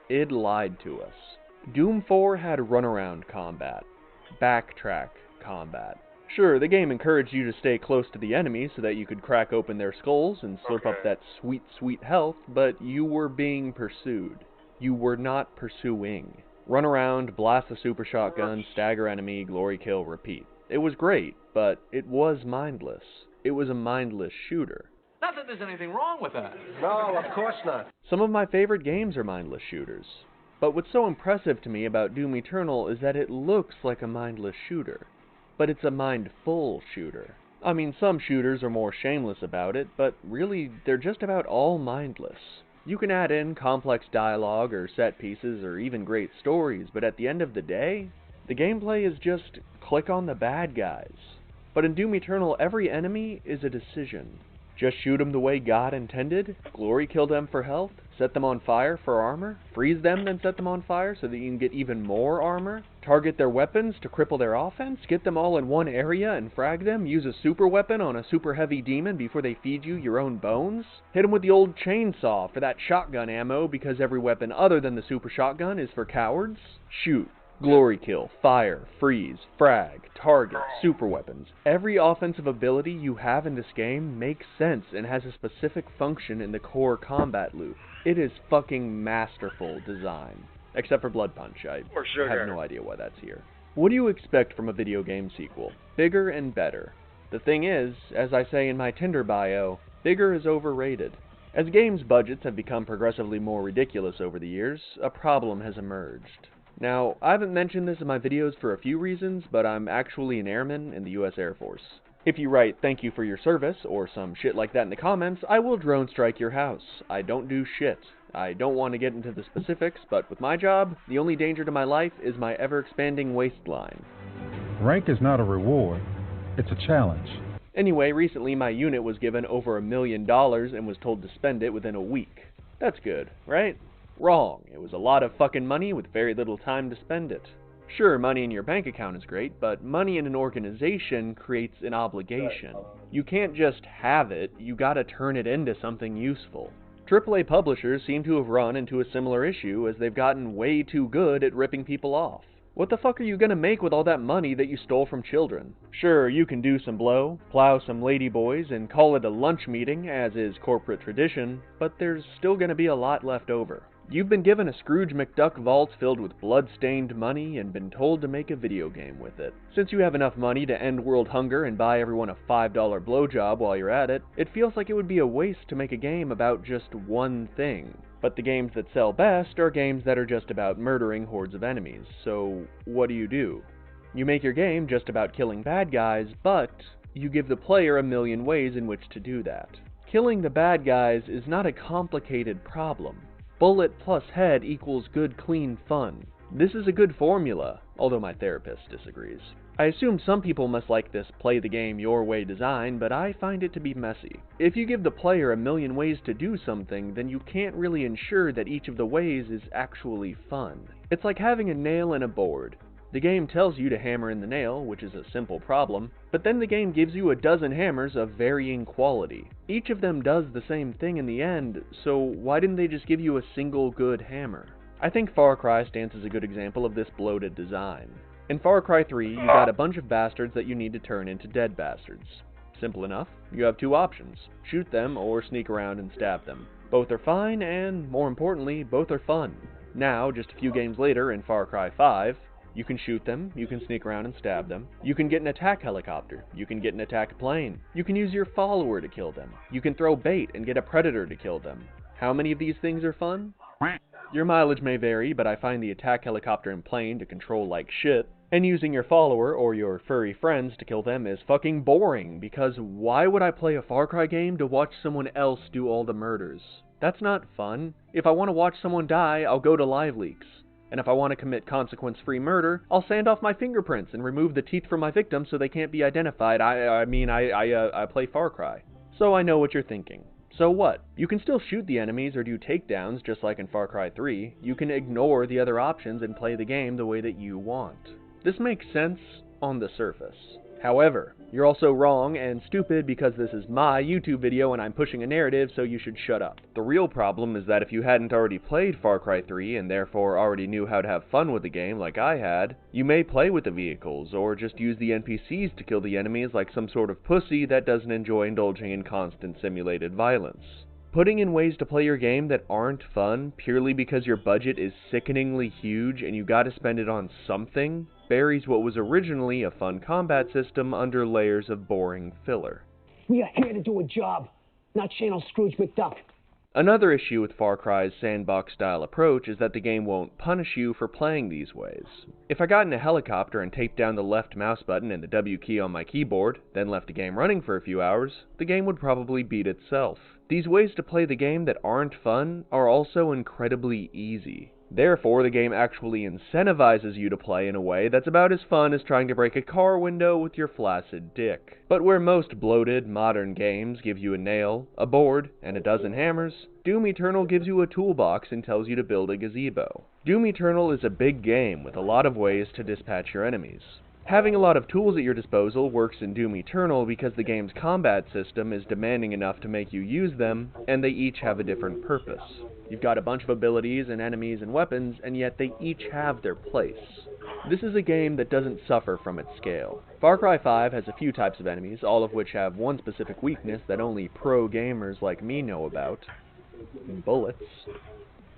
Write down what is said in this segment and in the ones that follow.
It lied to us. Doom 4 had runaround combat, backtrack combat. Sure, the game encouraged you to stay close to the enemies so that you could crack open their skulls and slurp up that sweet, sweet health, but you were being pursued. You were not pursuing. Run around, blast the super shotgun, stagger enemy, glory kill, repeat. It was great, but it was mindless. It was a mindless shooter. Not that there's anything wrong with that. No, of course not. Some of my favorite games are mindless shooters. But what's so impressive to me about Doom Eternal is that it looks like a mindless shooter. But it's a mindful shooter. I mean, some shooters are more shameless about it, but really, they're just about all mindless. You can add in complex dialogue or set pieces or even great stories, but at the end of the day, the gameplay is just click on the bad guys. But in Doom Eternal, every enemy is a decision. Just shoot them the way God intended, glory kill them for health, set them on fire for armor, freeze them then set them on fire so that you can get even more armor, target their weapons to cripple their offense, get them all in one area and frag them, use a super weapon on a super heavy demon before they feed you your own bones, hit them with the old chainsaw for that shotgun ammo because every weapon other than the super shotgun is for cowards, shoot. Glory kill, fire, freeze, frag, target, super weapons. Every offensive ability you have in this game makes sense and has a specific function in the core combat loop. It is fucking masterful design. Except for Blood Punch, I have no idea why that's here. What do you expect from a video game sequel? Bigger and better. The thing is, as I say in my Tinder bio, bigger is overrated. As games' budgets have become progressively more ridiculous over the years, a problem has emerged. Now, I haven't mentioned this in my videos for a few reasons, but I'm actually an airman in the US Air Force. If you write "thank you for your service" or some shit like that in the comments, I will drone strike your house. I don't do shit. I don't want to get into the specifics, but with my job, the only danger to my life is my ever-expanding waistline. Rank is not a reward, it's a challenge. Anyway, recently my unit was given over $1 million and was told to spend it within a week. That's good, right? Wrong. It was a lot of fucking money with very little time to spend it. Sure, money in your bank account is great, but money in an organization creates an obligation. You can't just have it, you gotta turn it into something useful. AAA publishers seem to have run into a similar issue as they've gotten way too good at ripping people off. What the fuck are you gonna make with all that money that you stole from children? Sure, you can do some blow, plow some ladyboys, and call it a lunch meeting, as is corporate tradition, but there's still gonna be a lot left over. You've been given a Scrooge McDuck vault filled with blood-stained money and been told to make a video game with it. Since you have enough money to end world hunger and buy everyone a $5 blowjob while you're at it, it feels like it would be a waste to make a game about just one thing. But the games that sell best are games that are just about murdering hordes of enemies, so what do? You make your game just about killing bad guys, but you give the player a million ways in which to do that. Killing the bad guys is not a complicated problem. Bullet plus head equals good, clean fun. This is a good formula, although my therapist disagrees. I assume some people must like this play the game your way design, but I find it to be messy. If you give the player a million ways to do something, then you can't really ensure that each of the ways is actually fun. It's like having a nail in a board. The game tells you to hammer in the nail, which is a simple problem, but then the game gives you a dozen hammers of varying quality. Each of them does the same thing in the end, so why didn't they just give you a single good hammer? I think Far Cry stands as a good example of this bloated design. In Far Cry 3, you got a bunch of bastards that you need to turn into dead bastards. Simple enough. You have two options: shoot them or sneak around and stab them. Both are fine, and more importantly, both are fun. Now, just a few games later in Far Cry 5, you can shoot them, you can sneak around and stab them, you can get an attack helicopter, you can get an attack plane, you can use your follower to kill them, you can throw bait and get a predator to kill them. How many of these things are fun? Your mileage may vary, but I find the attack helicopter and plane to control like shit, and using your follower or your furry friends to kill them is fucking boring, because why would I play a Far Cry game to watch someone else do all the murders? That's not fun. If I want to watch someone die, I'll go to Live Leaks. And if I want to commit consequence-free murder, I'll sand off my fingerprints and remove the teeth from my victims so they can't be identified. I play Far Cry. So I know what you're thinking. So what? You can still shoot the enemies or do takedowns just like in Far Cry 3. You can ignore the other options and play the game the way that you want. This makes sense on the surface. However, you're also wrong and stupid because this is my YouTube video and I'm pushing a narrative, so you should shut up. The real problem is that if you hadn't already played Far Cry 3 and therefore already knew how to have fun with the game like I had, you may play with the vehicles or just use the NPCs to kill the enemies like some sort of pussy that doesn't enjoy indulging in constant simulated violence. Putting in ways to play your game that aren't fun purely because your budget is sickeningly huge and you gotta spend it on something buries what was originally a fun combat system under layers of boring filler. We are here to do a job, not channel Scrooge McDuck. Another issue with Far Cry's sandbox-style approach is that the game won't punish you for playing these ways. If I got in a helicopter and taped down the left mouse button and the W key on my keyboard, then left the game running for a few hours, the game would probably beat itself. These ways to play the game that aren't fun are also incredibly easy. Therefore, the game actually incentivizes you to play in a way that's about as fun as trying to break a car window with your flaccid dick. But where most bloated, modern games give you a nail, a board, and a dozen hammers, Doom Eternal gives you a toolbox and tells you to build a gazebo. Doom Eternal is a big game with a lot of ways to dispatch your enemies. Having a lot of tools at your disposal works in Doom Eternal because the game's combat system is demanding enough to make you use them, and they each have a different purpose. You've got a bunch of abilities and enemies and weapons, and yet they each have their place. This is a game that doesn't suffer from its scale. Far Cry 5 has a few types of enemies, all of which have one specific weakness that only pro gamers like me know about: bullets.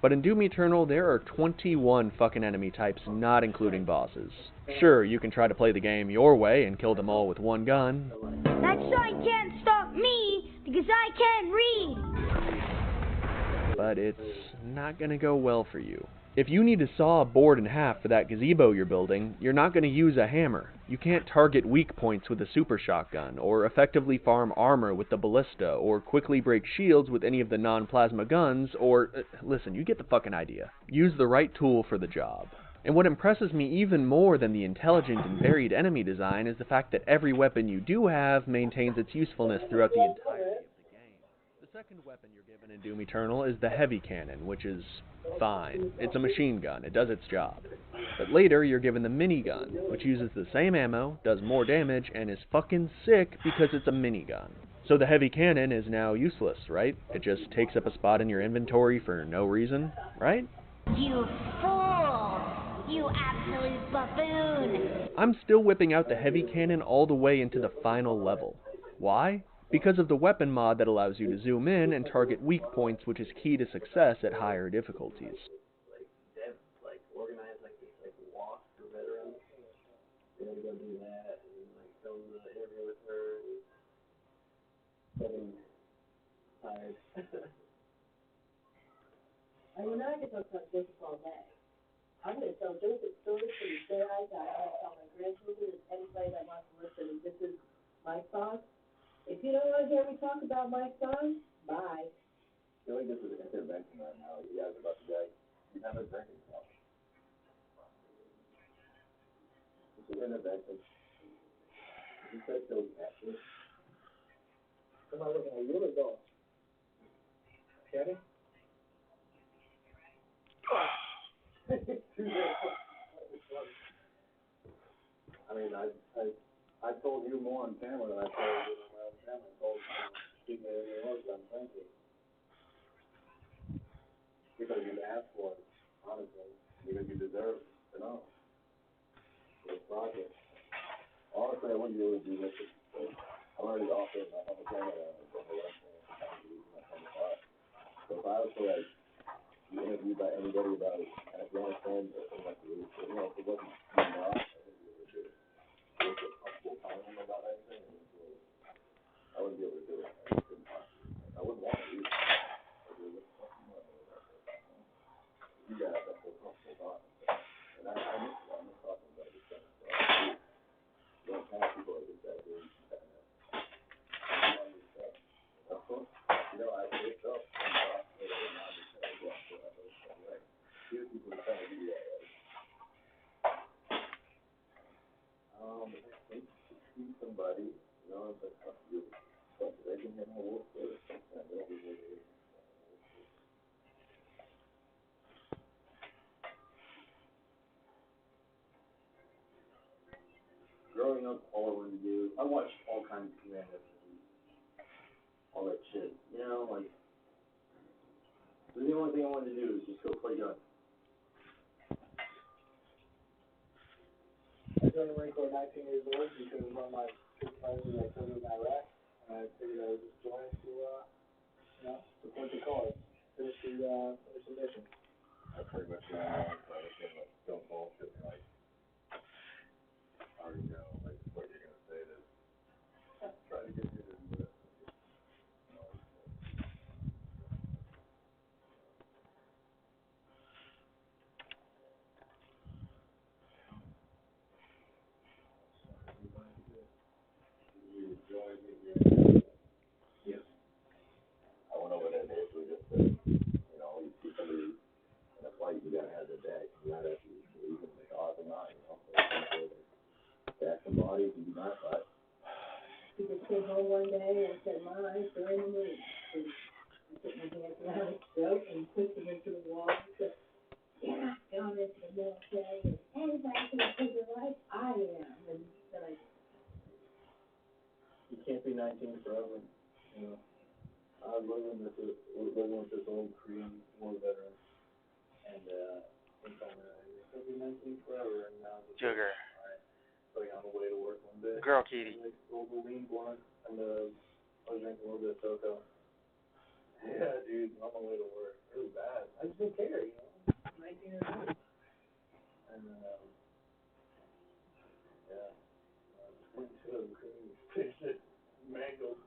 But in Doom Eternal, there are 21 fucking enemy types, not including bosses. Sure, you can try to play the game your way and kill them all with one gun. That sign can't stop me, because I can't read. But it's not gonna go well for you. If you need to saw a board in half for that gazebo you're building, you're not going to use a hammer. You can't target weak points with a super shotgun, or effectively farm armor with the ballista, or quickly break shields with any of the non-plasma guns, or... listen, you get the fucking idea. Use the right tool for the job. And what impresses me even more than the intelligent and varied enemy design is the fact that every weapon you do have maintains its usefulness throughout the entirety of the game. The second weapon you're given in Doom Eternal is the heavy cannon, which is fine. It's a machine gun, it does its job. But later, you're given the minigun, which uses the same ammo, does more damage, and is fucking sick because it's a minigun. So the heavy cannon is now useless, right? It just takes up a spot in your inventory for no reason, right? You fool! You absolute buffoon! I'm still whipping out the heavy cannon all the way into the final level. Why? Because of the weapon mod that allows you to zoom in and target weak points, which is key to success at higher difficulties. I mean, I could talk about Joseph all day. I'm going to tell Joseph stories from his day I got. I'm going to tell my grandchildren and anybody that wants to listen. And this is my song. If you don't want to hear me talk about my song, bye. I feel like this is an intervention right now. You guys are about to die. You have a drinking problem. It's an intervention. You said so passionate. Come on, looking at you or go? Kenny? I mean, I told you more on camera than I told you on my own camera. I told you everything else, I'm thinking. Because you asked for it, honestly. Because you deserve to know. This project. Honestly, I wouldn't be able to do this. I'm already off it. I have a camera on it. So if I was to, like, be interviewed by anybody about it, and if you understand it, like, you know, if it wasn't enough, I think you would do it. If you're comfortable telling them about anything, I wouldn't be able to do it. I wouldn't want to do it. You guys have to feel comfortable talking. And I miss talking about this kind of stuff. You don't have people like this that do kind of stuff. Of course, you know, I did stuff. Somebody, you know, but you I watch all kinds of commanders and all that shit. You know, like, the only thing I wanted to do is just go play guns. I joined the Marine Corps at 19 years old because one of my supervisors I served with in Iraq, and I figured I would just join to, support the cause, finish the mission. I pretty much know, like, don't bullshit, like, I already know, like, what you're gonna say to try to get you to do it. Yes. I went over there basically just to, you see somebody in a fight, you gotta have the deck. You gotta leave them like off and on, Back some bodies and do my fight. He just came home one day and said, Mom, I'm during the moon. I put my hands around his throat and pushed him into the wall and said, you're not going into the military. Anybody's gonna take your life? I am. And then You can't be 19 forever, I was living with this old Korean War veteran, and he told me that you can't be 19 forever, and now it's Sugar. alright. So on the way to work one day, Girl, Katie. I rolled a lean blunt, and I was drinking a little bit of SoCo. Yeah, dude, on my way to work. It was bad. I just didn't care, 19 years old. And I just went to the Korean station, mangled.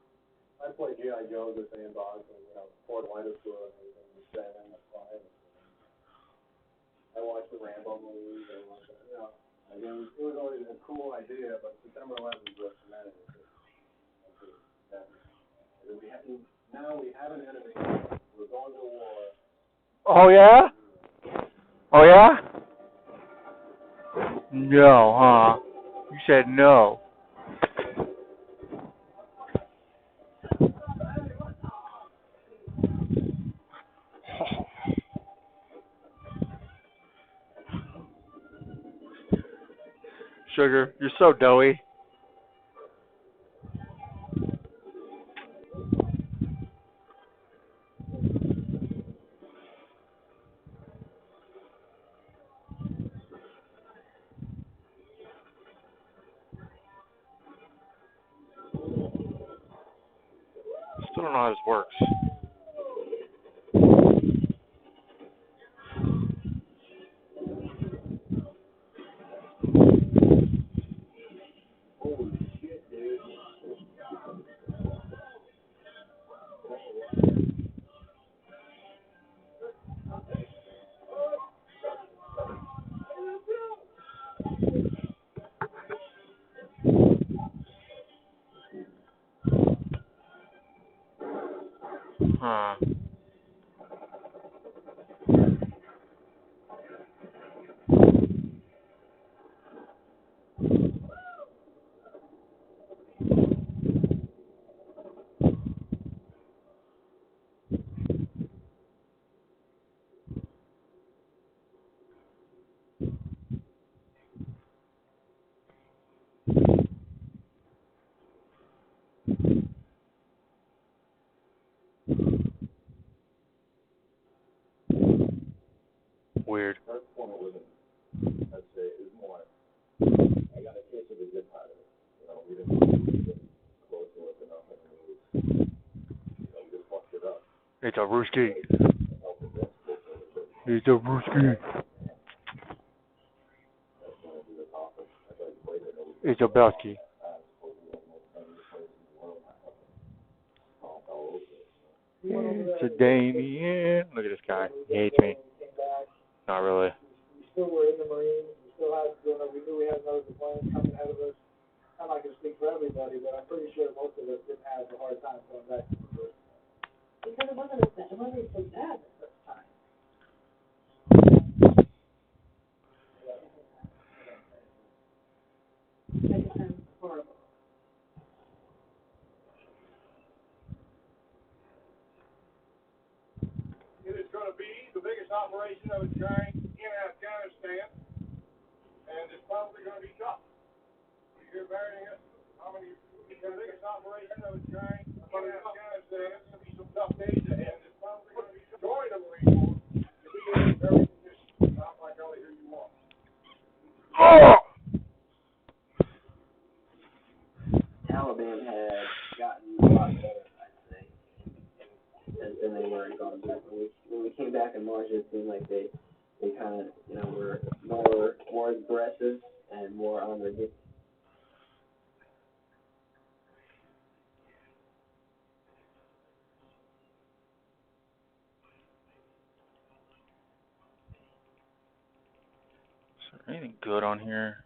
I played G.I. Joe the sandbox and, poured white of foot and everything, and standing, that's fine. I watched the Rambo movies, it was always a cool idea, but September 11th was what cemented it. Now we have an enemy, we're going to war. Oh, yeah? Oh, yeah? No, huh? You said no. Sugar, you're so doughy. Still don't know how this works. Huh. Weird. First point wasn't, I'd say, it was more, I got a taste of the zip out of it. We didn't get close to it enough, and we just fucked it up. It's a rooski. It's a rooski. It's a Belsky. It's a Damien. Look at this guy. He hates me. Not really. We still were in the Marines. We still had, we knew we had another deployment coming ahead of us. I'm not going to speak for everybody, but I'm pretty sure most of us didn't have a hard time going back to the first. because it wasn't so bad the first time. Second time was horrible. It is going to be the biggest operation of its kind in Afghanistan, and it's probably going to be tough. You're burying us. How many the biggest operation of its kind. But in Afghanistan, it's going to be some tough days ahead. It's probably going to be join the Marine Corps to be in very conditions. Not like only who you want. Taliban had gotten a lot better, I'd say, than they were in Gaza. When we came back in March, it seemed like they kind of, were more aggressive and more on their game. Is there anything good on here?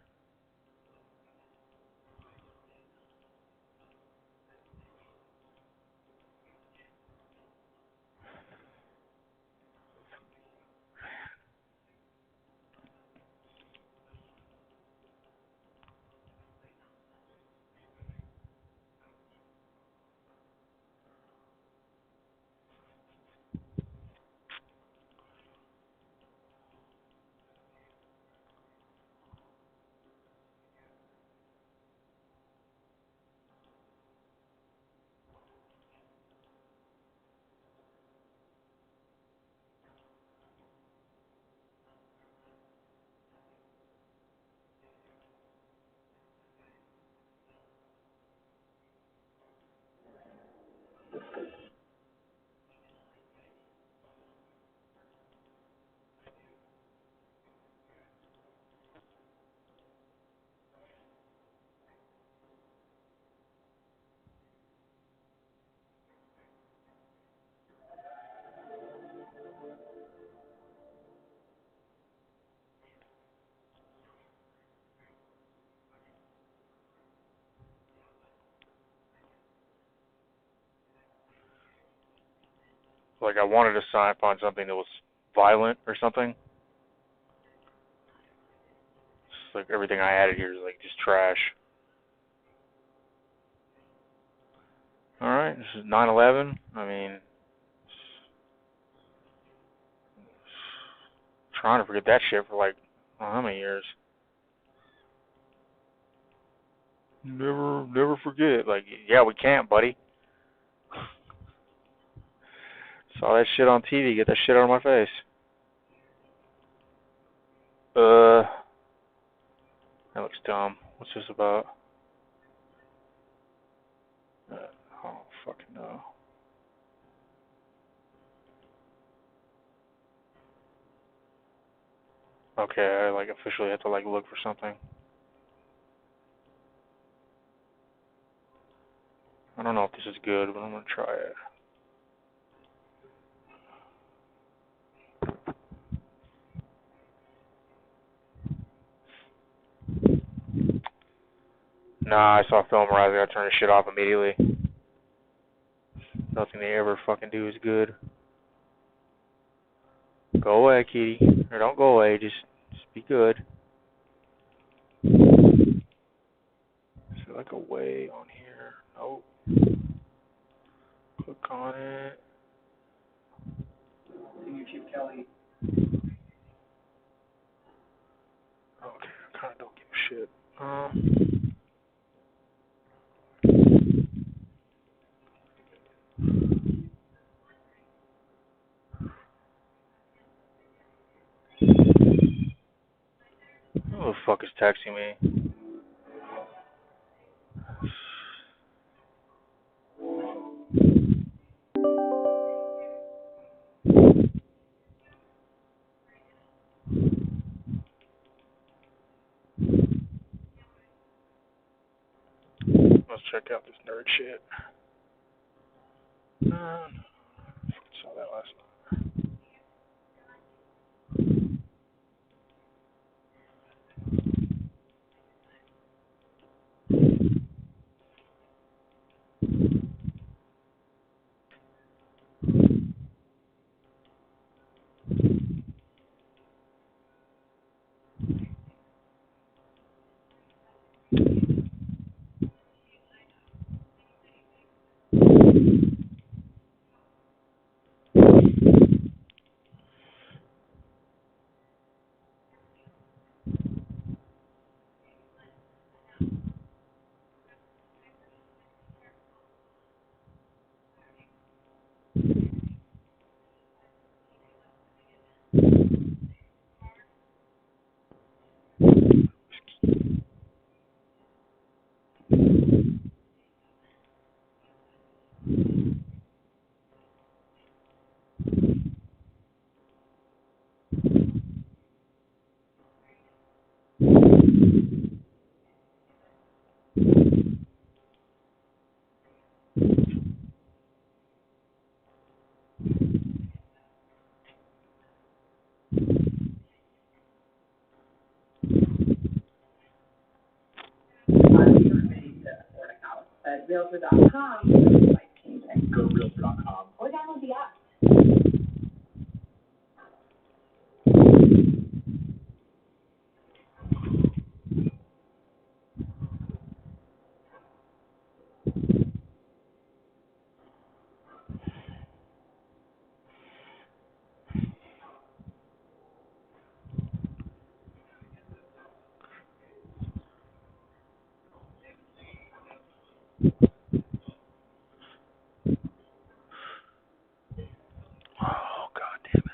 Like, I wanted to find something that was violent or something. It's like everything I added here is like just trash. Alright, this is 9/11. I mean, trying to forget that shit for like, I don't know how many years. Never forget. Like, yeah, we can't, buddy. Saw that shit on TV. Get that shit out of my face. That looks dumb. What's this about? Oh, fucking no. Okay, I like officially have to like look for something. I don't know if this is good, but I'm gonna try it. Nah, I saw Film Rise. I gotta turn this shit off immediately. Nothing they ever fucking do is good. Go away, kitty. Or don't go away, just be good. Is there like a way on here? Nope. Click on it. YouTube Kelly. Okay, I kinda don't give a shit. Who the fuck is texting me? Let's check out this nerd shit. No. Saw that last night. GoRealtor.com. GoRealtor.com. Or download the app. Oh, God damn it.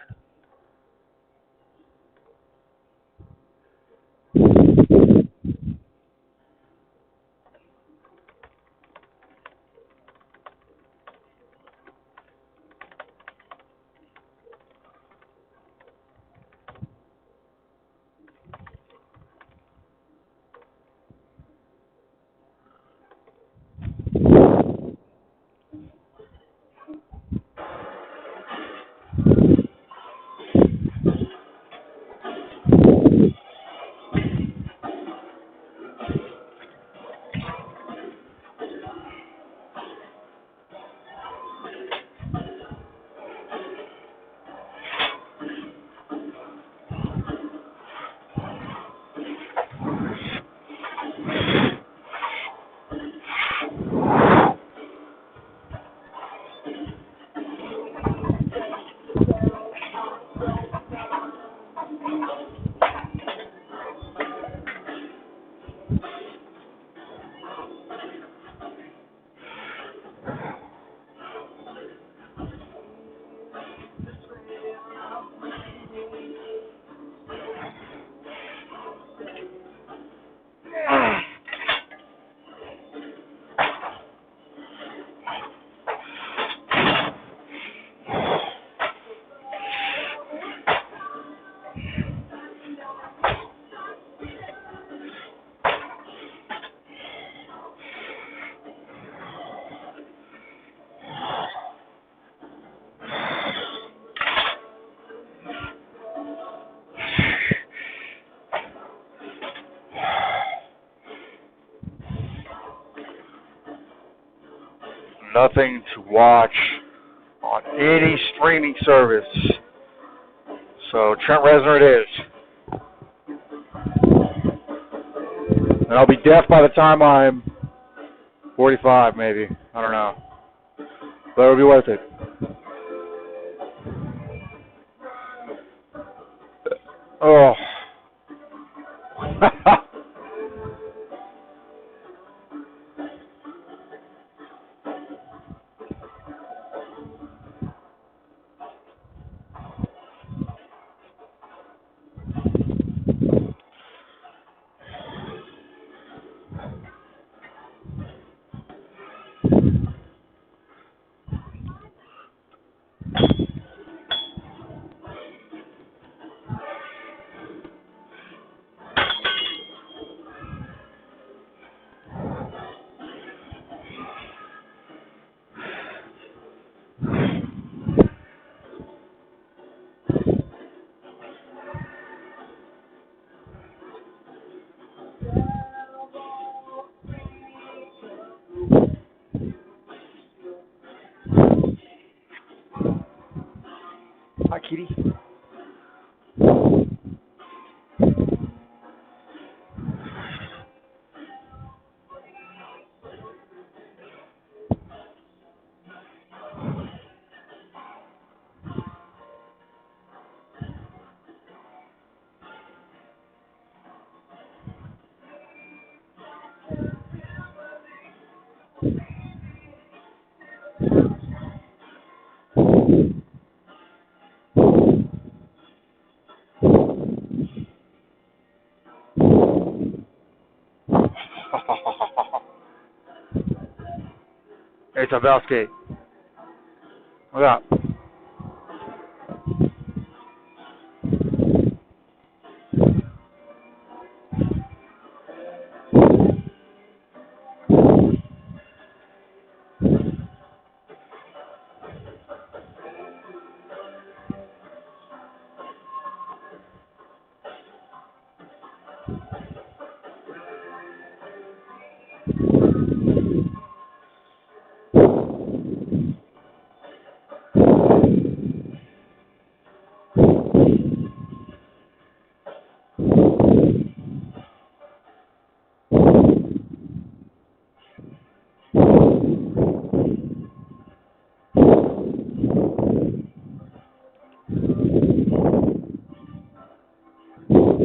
Nothing to watch on any streaming service. So Trent Reznor it is. And I'll be deaf by the time I'm 45, maybe. I don't know. But it'll be worth it. Oh. Hi, kitty. Hey, Tabelski. Look up.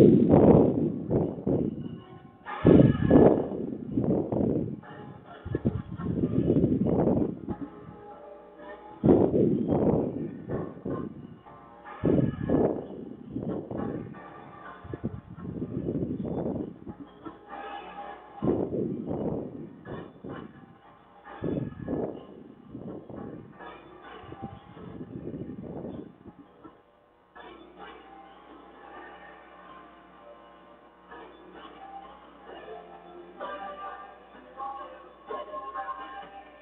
Bye.